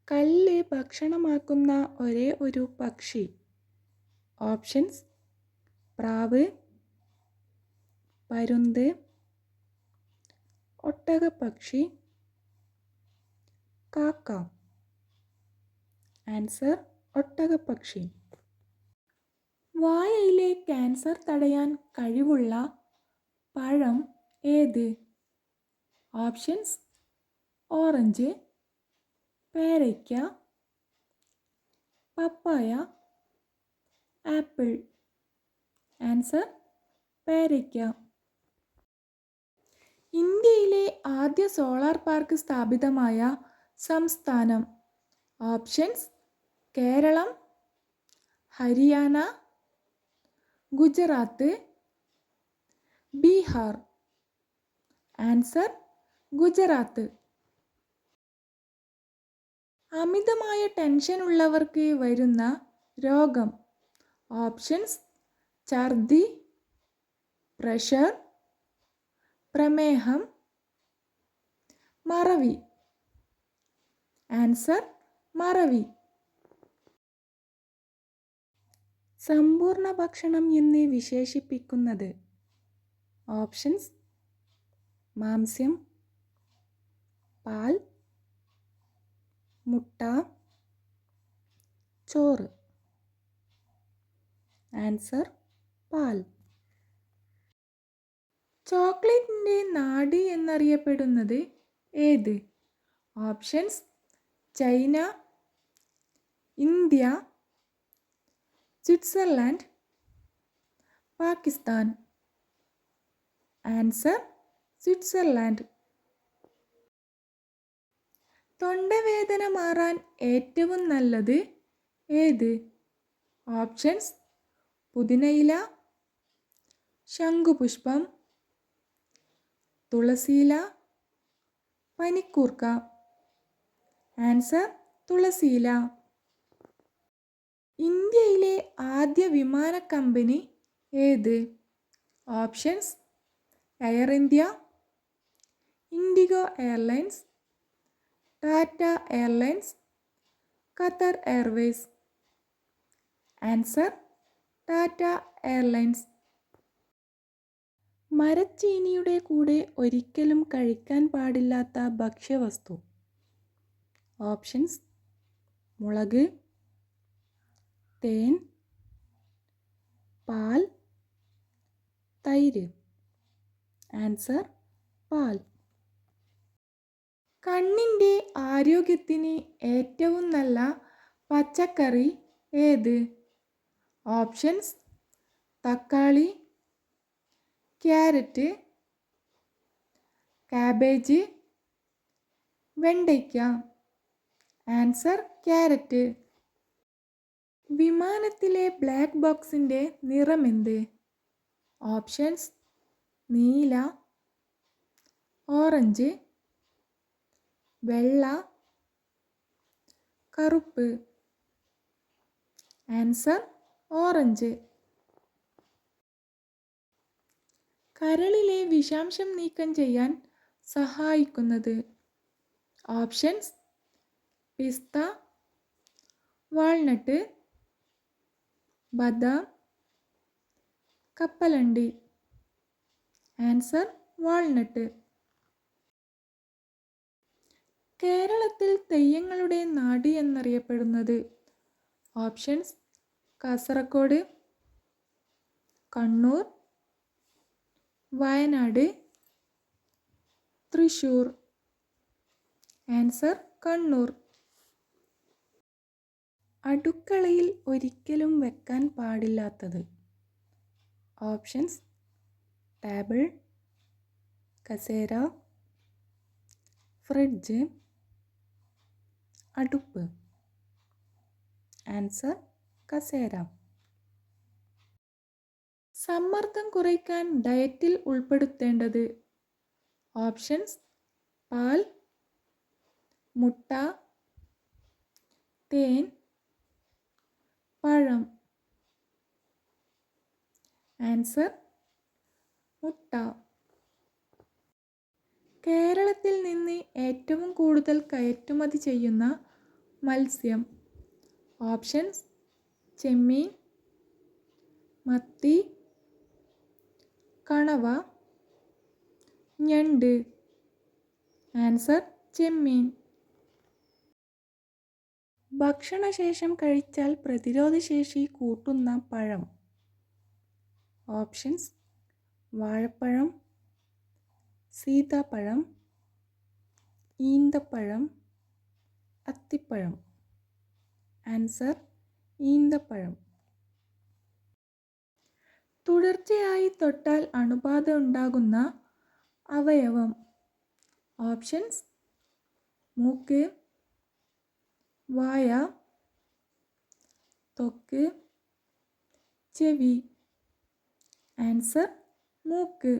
കല്ല് ഭക്ഷണമാക്കുന്ന ഒരേ ഒരു പക്ഷി. ഓപ്ഷൻസ്: പ്രാവ്, പരുന്ത്, ഒട്ടകപ്പക്ഷി, കാക്ക. ആൻസർ: ഒട്ടകപ്പക്ഷി. വായയിലെ ക്യാൻസർ തടയാൻ കഴിവുള്ള പഴം ഏത്? ഓപ്ഷൻസ്: ഓറഞ്ച്, പേരയ്ക്ക, പപ്പായ, ആപ്പിൾ. ആൻസർ: പേരയ്ക്ക. ഇന്ത്യയിലെ ആദ്യ സോളാർ പാർക്ക് സ്ഥാപിതമായ സംസ്ഥാനം. ഓപ്ഷൻസ്: കേരളം, ഹരിയാന, ഗുജറാത്ത്, ബീഹാർ. ആൻസർ: ഗുജറാത്ത്. അമിതമായ ടെൻഷൻ ഉള്ളവർക്ക് വരുന്ന രോഗം. ഓപ്ഷൻസ്: ഛർദി, പ്രഷർ, പ്രമേഹം, മറവി. ആൻസർ: മറവി. സമ്പൂർണ്ണ ഭക്ഷണം എന്ന് വിശേഷിപ്പിക്കുന്നത്. ഓപ്ഷൻസ്: മാംസ്യം, പാൽ, മുട്ട, ചോറ്. ആൻസർ: പാൽ. ചോക്ലേറ്റിൻ്റെ നാട് എന്നറിയപ്പെടുന്നത് ഏത്? Options: China, India, Switzerland, Pakistan. Answer: Switzerland. തൊണ്ടവേദന മാറാൻ ഏറ്റവും നല്ലത് ഏത്? ഓപ്ഷൻസ്: പുതിനയില, ശംഖുപുഷ്പം, തുളസിയില, പനിക്കൂർക്ക. ആൻസർ: തുളസിയില. ഇന്ത്യയിലെ ആദ്യ വിമാന കമ്പനി ഏത്? Options: Air India, IndiGo Airlines, Tata Airlines, Qatar Airways. Answer: Tata Airlines. മരച്ചീനിയുടെ കൂടെ ഒരിക്കലും കഴിക്കാൻ പാടില്ലാത്ത ഭക്ഷ്യവസ്തു. ഓപ്ഷൻസ്: മുളക്, തേൻ, പാൽ, തൈര്. ആൻസർ: പാൽ. കണ്ണിൻ്റെ ആരോഗ്യത്തിന് ഏറ്റവും നല്ല പച്ചക്കറി ഏത്? ഓപ്ഷൻസ്: തക്കാളി, ക്യാരറ്റ്, കാബേജ്, വെണ്ടയ്ക്ക. Answer: carrot. വിമാനത്തിലെ ബ്ലാക്ക് ബോക്സിൻ്റെ നിറമെന്ത്? ഓപ്ഷൻസ്: നീല, ഓറഞ്ച്, വെള്ള, കറുപ്പ്. Answer: orange. കരളിലെ വിഷാംശം നീക്കം ചെയ്യാൻ സഹായിക്കുന്നത്. ഓപ്ഷൻസ്: പിസ്ത, വാൾനട്ട്, ബദാം, കപ്പലണ്ടി. Answer: walnut. കേരളത്തിൽ തെയ്യങ്ങളുടെ നാട് എന്നറിയപ്പെടുന്നത്. ഓപ്ഷൻസ്: കാസർഗോഡ്, കണ്ണൂർ, വയനാട്, തൃശ്ശൂർ. ആൻസർ: കണ്ണൂർ. അടുക്കളയിൽ ഒരിക്കലും വെക്കാൻ പാടില്ലാത്തത്. ഓപ്ഷൻസ്: ടേബിൾ, കസേര, ഫ്രിഡ്ജ്, അടുപ്പ്. ആൻസർ: കസേര. സമ്മർദ്ദം കുറയ്ക്കാൻ ഡയറ്റിൽ ഉൾപ്പെടുത്തേണ്ടത്. ഓപ്ഷൻസ്: പാൽ, മുട്ട, തേൻ, പഴം. ആൻസർ: മുട്ട. കേരളത്തിൽ നിന്ന് ഏറ്റവും കൂടുതൽ കയറ്റുമതി ചെയ്യുന്ന മത്സ്യം. ഓപ്ഷൻസ്: ചെമ്മീൻ, മത്തി, കണവ, ഞണ്ട്. ആൻസർ: ചെമ്മീൻ. ഭക്ഷണശേഷം കഴിച്ചാൽ പ്രതിരോധശേഷി കൂട്ടുന്ന പഴം. ഓപ്ഷൻസ്: വാഴപ്പഴം, സീതാപ്പഴം, ഈന്തപ്പഴം, അത്തിപ്പഴം. ആൻസർ: ഈന്തപ്പഴം. തുടർച്ചയായി തൊട്ടാൽ അണുബാധ ഉണ്ടാകുന്ന അവയവം. ഓപ്ഷൻസ്: മൂക്ക്, വായ, ത്വക്ക്, ചെവി. ആൻസർ: മൂക്ക്.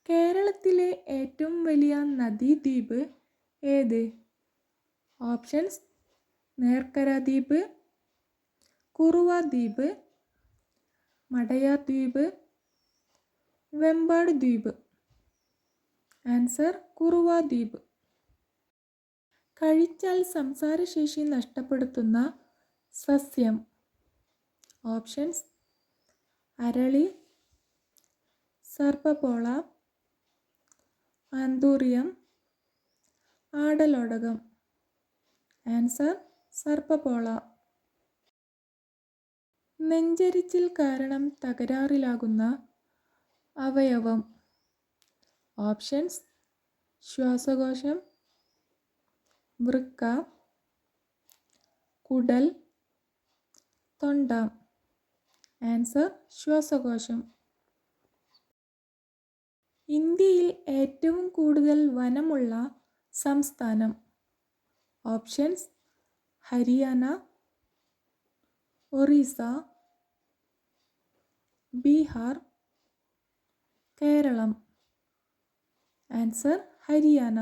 കേരളത്തിലെ ഏറ്റവും വലിയ നദീദ്വീപ് ഏത്? ഓപ്ഷൻസ്: നേർക്കര ദ്വീപ്, കുറുവ ദ്വീപ്, മടയാർ ദ്വീപ്, വെമ്പാട് ദ്വീപ്. ആൻസർ: കുറുവ ദ്വീപ്. കഴിച്ചാൽ സംസാരശേഷി നഷ്ടപ്പെടുത്തുന്ന സസ്യം. ഓപ്ഷൻസ്: അരളി, സർപ്പപ്പോള, ആന്തൂറിയം, ആടലോടകം. ആൻസർ: സർപ്പപ്പോള. നെഞ്ചരിച്ചിൽ കാരണം തകരാറിലാകുന്ന അവയവം. ഓപ്ഷൻസ്: ശ്വാസകോശം, വൃക്ക, കുടൽ, തൊണ്ട. ആൻസർ: ശ്വാസകോശം. ഇന്ത്യയിൽ ഏറ്റവും കൂടുതൽ വനമുള്ള സംസ്ഥാനം. ഓപ്ഷൻസ്: ഹരിയാന, ഒറീസ, ബീഹാർ, കേരളം. ആൻസർ: ഹരിയാന.